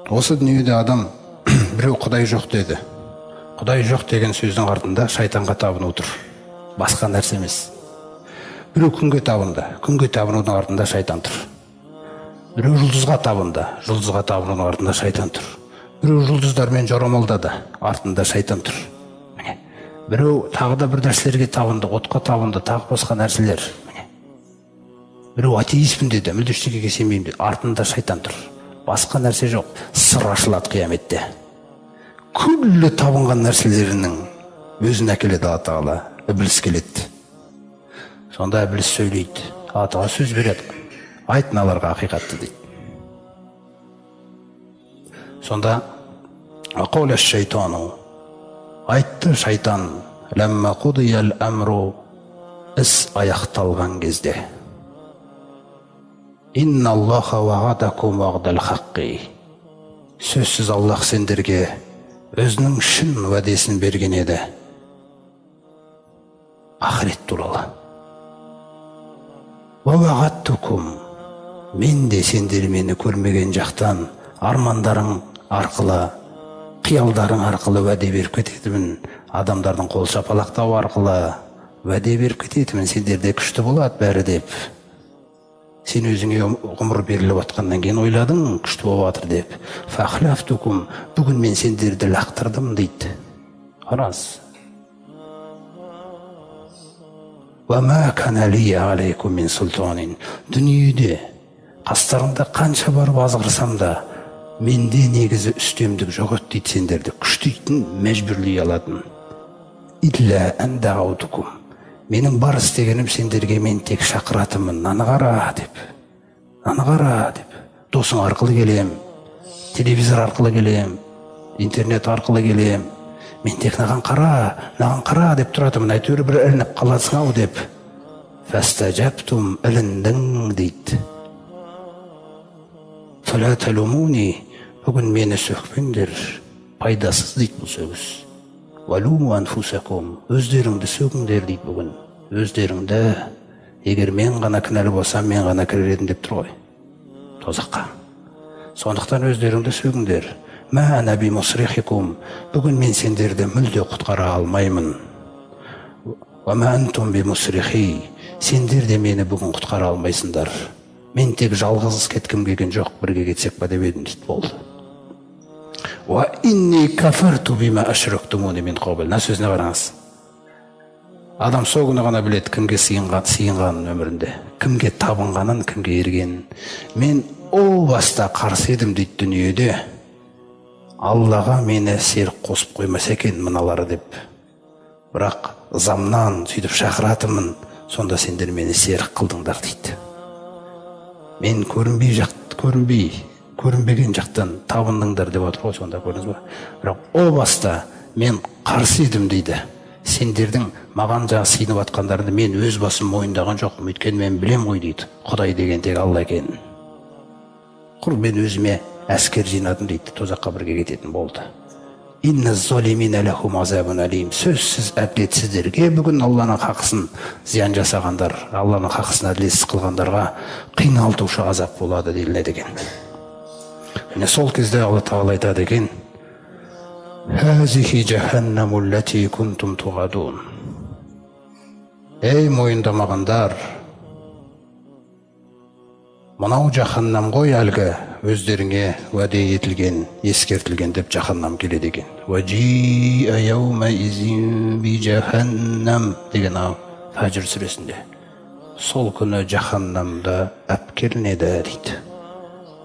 Осы дүниеде адам біреу Құдай жоқ деді. Құдай жоқ деген сөздің артында шайтанға табыну тұр. Басқа нәрсе емес. Біреу күнге табынды. Күнге табынудың артында шайтан тұр. Біреу жұлдызға табынды. Жұлдызға табынудың артында шайтан тұр. Біреу жұлдыздармен жорамалдады. Артында шайтан тұр. Біреу тағы да бір нәрселерге табынды, отқа табынды, тағы басқа нәрселер. Біреу атеистпін деді, мүлде ештеңеге сенбеймін деді. Артында шайтан тұр. Басқа нәрсе жоқ. Сыр ашылады қияметте. Күллі табынған нәрселерінің өзін әкеледі Алла Тағала. Ібліс келеді. Сонда ібліс сөйлейді. Алла Тағала сөз береді. Айт мыналарға ақиқатты дейді. Сонда ақауля шайтану. Айтты шайтан. Ләмма қудиял әмру. Іс аяқталған кезде. Инна Аллаха вағадакум вағдал хаққи. Сөзсіз Аллах сендерге өзінің шын уәдесін берген еді. Ақырет туралы. Вағадтукум. Мен де сендер мені көрмеген жақтан армандарың арқылы, қиялдарың арқылы уәде беріп кететімін. Адамдардың қол шапалақтау арқылы уәде беріп кететімін. Сендерде күшті болады бәрі деп. Сен өзіңе ғұмыр беріліп атқаннан кейін ойладың, күшті болып жатыр деп. Фахлафтукум. Бүгін мен сендерді лақтырдым дейді. Қараңыз. Ва ма кана ли алейкум мин султанин. Дүниеде қастарыңда қанша барып азғырсам да, менде негізі үстемдік жоқ еді дейді. Сендерді күштейтін, мәжбүрлей алатын. Илля ан дағаутукум. Менің бар істегенім сендерге мен тек шақыратымын. Наны қара деп. Наны қара деп. Досың арқылы келем, телевизор арқылы келем, интернет арқылы келем. Мен тек наған қара деп тұратымын. Әйтеуір бір ілініп қаласың ау деп. Фастажаптум. Іліндің дейді. Фала талумуни. Бүгін мені сөкпеңдер. Пайдасыз дейді бұл сөз. Валуму анфусакум. Өздеріңді сөгіңдер дейді бүгін. Өздеріңді, егер мен ғана кінәлі болсам, мен ғана кірер едім деп тұр ғой. Тозаққа. Сондықтан өздеріңді сөгіңдер. Ма наби мусрихикум. Бүгін мен сендерді мүлде құтқара алмаймын. Ва ма антум би мусрихи. Сендер де мені бүгін құтқара алмайсыңдар. Мен тек жалғыз кеткім келген жоқ, бірге кетсек па деп едім дейді. Болды. Ва инни кафарту бима ашрактумуни мин қабл. На сөзіне қараңыз. Адам сол күні ғана біледі кімге сыйынғанын өмірінде, кімге табынғанын, кімге ергенін. Мен о баста қарсы едім дейді дүниеде. Аллаға мені серік қосып қоймаса екен мыналары деп. Бірақ замнан сөйтіп шақыратымын, сонда сендер мені серік қылдыңдар дейді. Мен көрінбеген жақтан табындыңдар деп отыр ғой, сонда көрдіңіз ба? Бірақ о баста мен қарсы едім дейді. Сендердің маған жаңа сыйынып атқандарында мен өз басым мойындаған жоқпын. Өйткені мен білем ғой дейді. Құдай деген тек Алла екенін. Мен өзіме әскер жинадым дейді. Тозаққа бірге кететін болды. Инна золимина лахум азабун алим. Сөзсіз әділетсіздерге бүгін Алланың хақысын зиян жасағандар, Алланың хақысын әділетсіз қылғандарға қиналтушы азап болады делінеді екен. Міне сол кезде Алла Тағала айтады екен: Хазихи джаханнаму лати кунтум туғадун. Ей мойындамағандар, мынау жаханнам ғой әлгі өздеріңе уәде етілген, ескертілген деп жаханнам келеді екен. Ваджиа яума изин би жаханнам деген Фаджр сүресінде. Сол күні жаханнамда әпкелінеді дейді.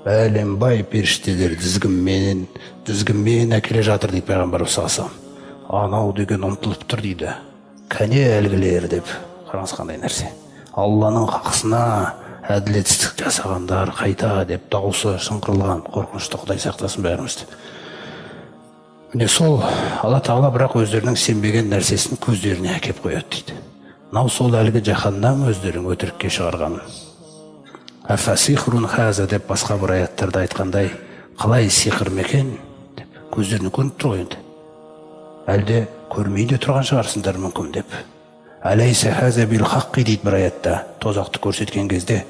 Бәленбай періштелер дізгіммен әкеле жатыр дейді пайғамбарымыз саллаллаху алейхи ва саллям. Анау деген ұмтылып тұр дейді. Кәне әлгілер деп. Қараңыз қандай нәрсе. Алланың хақысына әділетсіздік жасағандар қайта деп дауысы шыңғырылған. Қорқынышты, Құдай сақтасын бәрімізді. Міне сол Алла Тағала бірақ өздерінің сенбеген нәрсесін көздеріне әкеп қояды дейді. Мынау сол әлгі жаханнам өздерің өтірікке шығарған. Афасихрун хаза деп басқа бір аяттарда айтқандай, қалай сиқыр мекен деп, көздеріне көрініп тұр ғой енді. Әлде көрмей де тұрған шығарсыңдар мүмкін деп. Алейса хаза бил хаққи дейді бір аятта. Тозақты көрсеткен кезде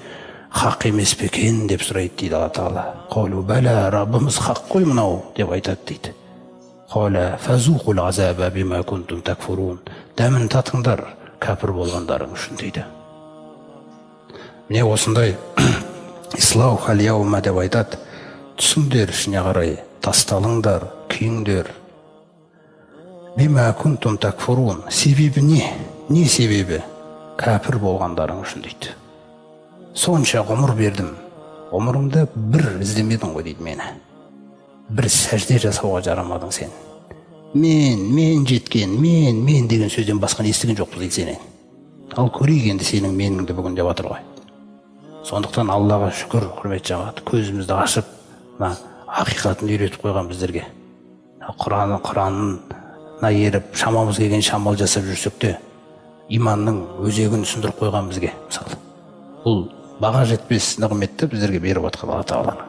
хақ емес пе екен деп сұрайды дейді Алла тағала. Қалу бәлә, Раббымыз хақ қой мынау деп айтады дейді. Қала фазуқул азаба бима кунтум такфурун. Дәмін татыңдар кәпір болғандарың үшін дейді. Міне осындай ислау хал-яума деп айтады. Түсіңдер ішіне қарай, тасталыңдар, күйіңдер. Бима кунтум такфурун. Себебі не? Не себебі? Кәпір болғандарың үшін дейді. Сонша ғұмыр бердім. Ғұмырымда бір іздемедің ғой дейді мені. Бір сәжде жасауға жарамадың сен. Мен жеткен, мен деген сөзден басқа естіген жоқпыз дейді сенен. Ал көрейік енді сенің меніңді бүгін деп жатыр ғой. Сондықтан Аллаға шүкір, құрметті жамағат, көзімізді ашып, ақиқатын үйретіп қойған біздерге. Құранына еріп, шамамыз келген шамал жасап жүрсек те, иманның өзегін түсіндіріп қойған бізге, мысалы. Бұл баға жетпес нығметті біздерге беріп жатқан Алла Тағаланың.